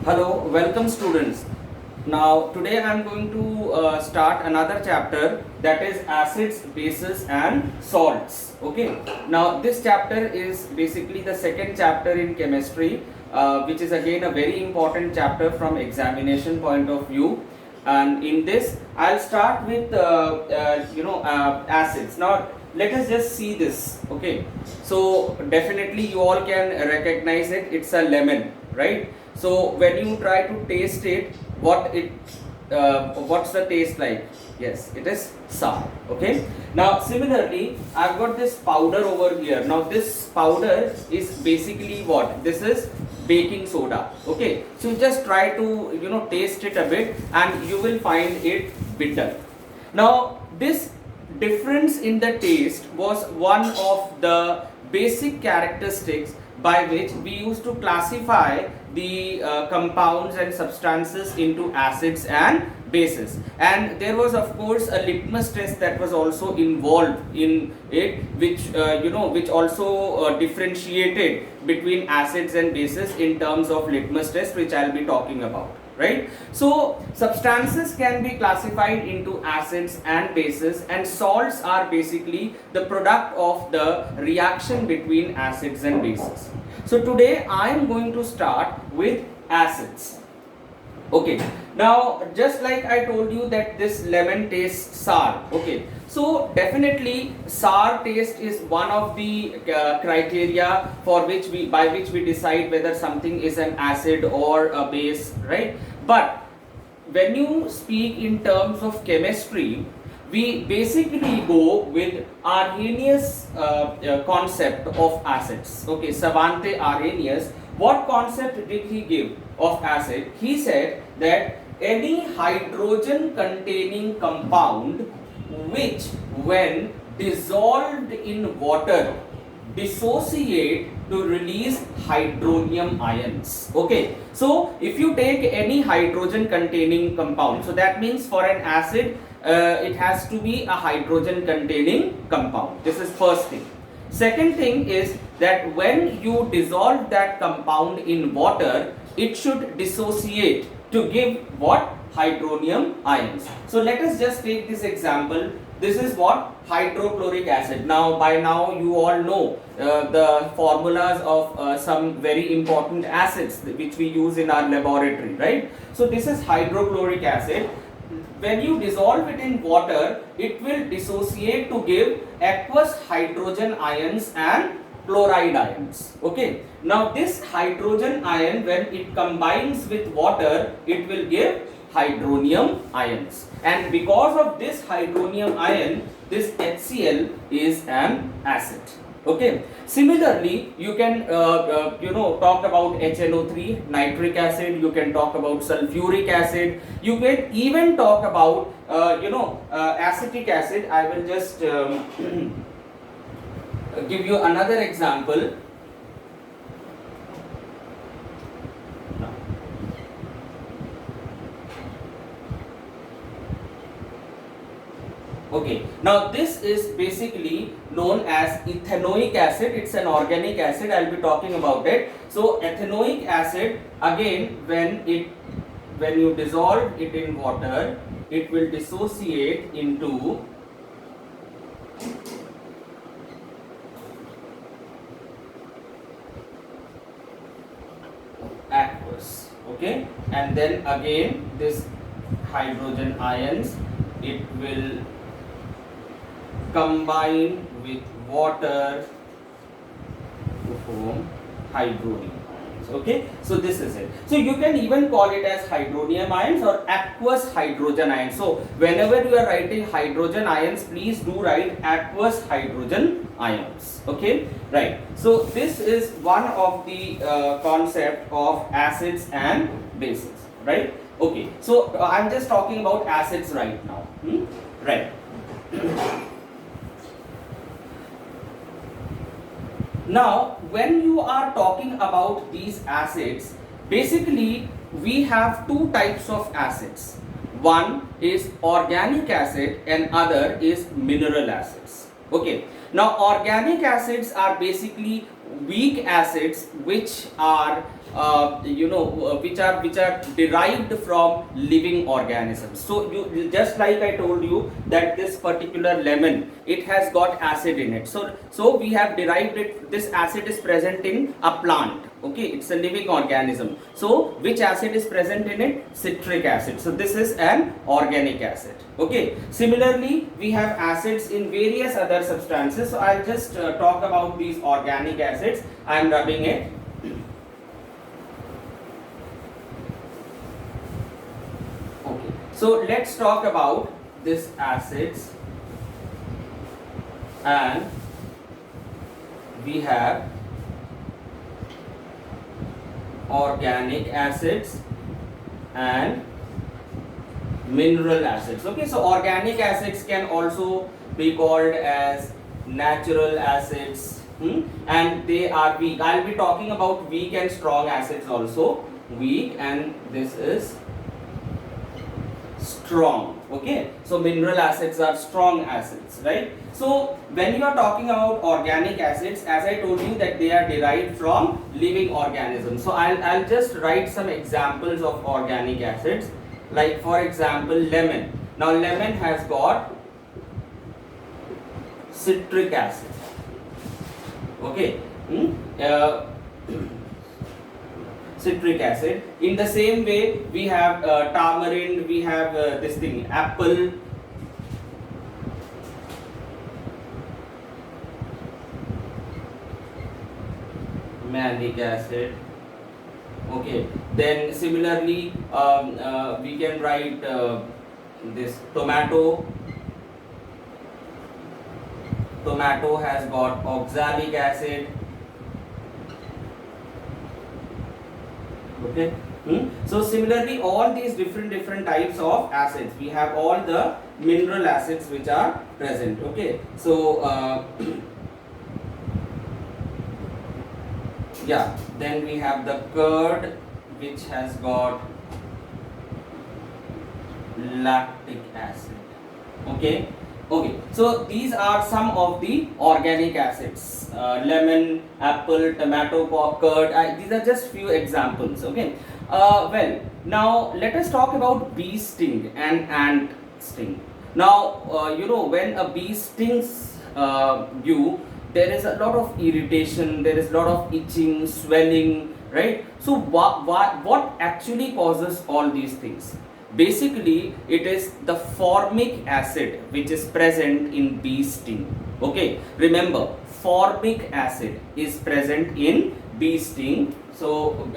Hello, welcome students. Now today I am going to start another chapter, that is acids, bases and salts. Okay. Now this chapter is basically the second chapter in chemistry, which is again a very important chapter from examination point of view. And in this I'll start with acids. Now let us just see this. Okay. So definitely you all can recognize it. It's a lemon, right? So when you try to taste it, what's the taste like? Yes, it is sour. Okay. Now similarly, I've got this powder over here. Now this powder is basically what? This is baking soda. Okay. So just try to taste it a bit, and you will find it bitter. Now this difference in the taste was one of the basic characteristics by which we used to classify the compounds and substances into acids and bases. And there was of course a litmus test that was also involved in it, which also differentiated between acids and bases in terms of litmus test, which I'll be talking about. Right? So substances can be classified into acids and bases, and salts are basically the product of the reaction between acids and bases. So today I am going to start with acids. Okay, now just like I told you that this lemon tastes sour. Okay, so definitely sour taste is one of the criteria by which we decide whether something is an acid or a base, right? But when you speak in terms of chemistry, we basically go with Arrhenius concept of acids. Okay, Svante Arrhenius, what concept did he give of acid? He said that any hydrogen containing compound which when dissolved in water dissociate to release hydronium ions. Okay, so if you take any hydrogen containing compound, so that means for an acid it has to be a hydrogen containing compound. This is first thing. Second thing is that when you dissolve that compound in water, it should dissociate to give what? Hydronium ions. So let us just take this example. This is what? Hydrochloric acid. Now by now you all know the formulas of some very important acids which we use in our laboratory, right? So this is hydrochloric acid. When you dissolve it in water, it will dissociate to give aqueous hydrogen ions and chloride ions. Okay. Now this hydrogen ion, when it combines with water, it will give hydronium ions. And because of this hydronium ion, this HCl is an acid. Okay. Similarly, you can talk about HNO3, nitric acid. You can talk about sulfuric acid. You can even talk about acetic acid. I will just give you another example. Okay, now this is basically known as ethanoic acid. It's an organic acid. I'll be talking about it. So ethanoic acid, again, when you dissolve it in water, it will dissociate into aqueous. Okay, and then again this hydrogen ions, it will combine with water to form hydronium ions. Okay, so this is it. So you can even call it as hydronium ions or aqueous hydrogen ions. So whenever you are writing hydrogen ions, please do write aqueous hydrogen ions. Okay, right. So this is one of the concept of acids and bases, right? Okay, so I'm just talking about acids right now. Right. Now, when you are talking about these acids, basically we have two types of acids. One is organic acid and other is mineral acids. Okay. Now, organic acids are basically weak acids which are which are derived from living organisms. So you, just like I told you that this particular lemon, it has got acid in it. So we have derived it. This acid is present in a plant. Okay, it's a living organism. So which acid is present in it? Citric acid. So this is an organic acid. Okay, similarly we have acids in various other substances. So I'll just talk about these organic acids. I am rubbing it. Okay, so let's talk about this acids, and we have organic acids and mineral acids. Okay, so organic acids can also be called as natural acids, and they are weak. I'll be talking about weak and strong acids also. Weak, and this is strong. Okay, so mineral acids are strong acids, right? So when you are talking about organic acids, as I told you that they are derived from living organisms. So I'll just write some examples of organic acids, like for example lemon. Now lemon has got citric acid. Okay, citric acid. In the same way, we have tamarind, we have this thing, apple. Malic acid. Okay, then similarly we can write this tomato. Tomato has got oxalic acid. Okay. So similarly, all these different types of acids, we have all the mineral acids which are present. Okay, so yeah, then we have the curd, which has got lactic acid. Okay, so these are some of the organic acids: lemon, apple, tomato, curd. These are just few examples. Okay, well, now let us talk about bee sting and ant sting. Now when a bee stings you, there is a lot of irritation, there is a lot of itching, swelling, right? So what actually causes all these things? Basically, it is the formic acid which is present in bee sting. Okay, remember, formic acid is present in bee sting. So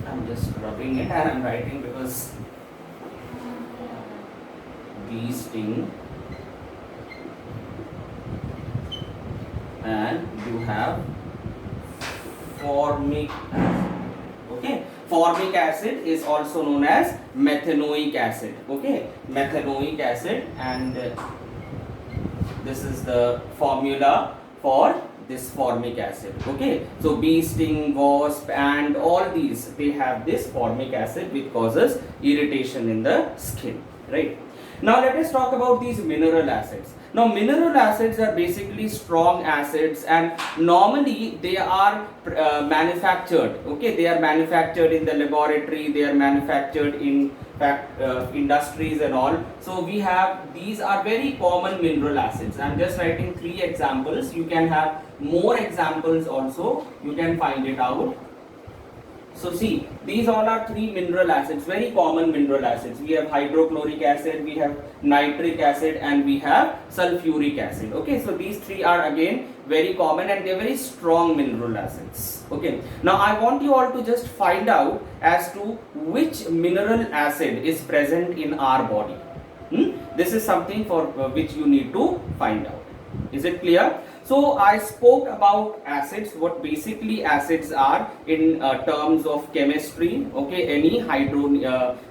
I'm just rubbing it and I'm writing because bee sting, and you have formic acid. Okay, formic acid is also known as methanoic acid. Okay, methanoic acid, and this is the formula for this formic acid. Okay, so bee sting, wasp, and all these, they have this formic acid which causes irritation in the skin, right? Now let us talk about these mineral acids. Now mineral acids are basically strong acids, and normally they are manufactured. Okay, they are manufactured in the laboratory, they are manufactured in industries and all. So we have, these are very common mineral acids. I am just writing 3 examples. You can have more examples also, you can find it out. So see, these all are 3 mineral acids, very common mineral acids. We have hydrochloric acid, we have nitric acid, and we have sulfuric acid. Okay, so these 3 are again very common, and they are very strong mineral acids. Okay, now I want you all to just find out as to which mineral acid is present in our body. This is something for which you need to find out. Is it clear? So I spoke about acids, what basically acids are in terms of chemistry. Okay, any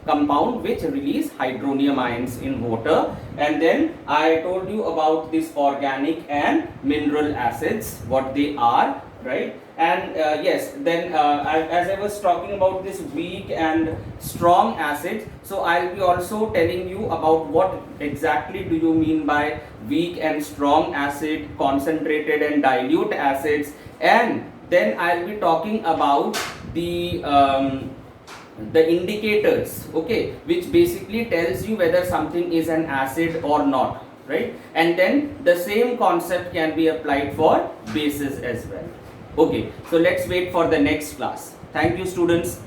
compound which release hydronium ions in water, and then I told you about this organic and mineral acids, what they are. right? And yes, then as I was talking about this weak and strong acids, so I'll be also telling you about what exactly do you mean by weak and strong acid, concentrated and dilute acids, and then I'll be talking about the indicators, okay, which basically tells you whether something is an acid or not, right? And then the same concept can be applied for bases as well. Okay, so let's wait for the next class. Thank you, students.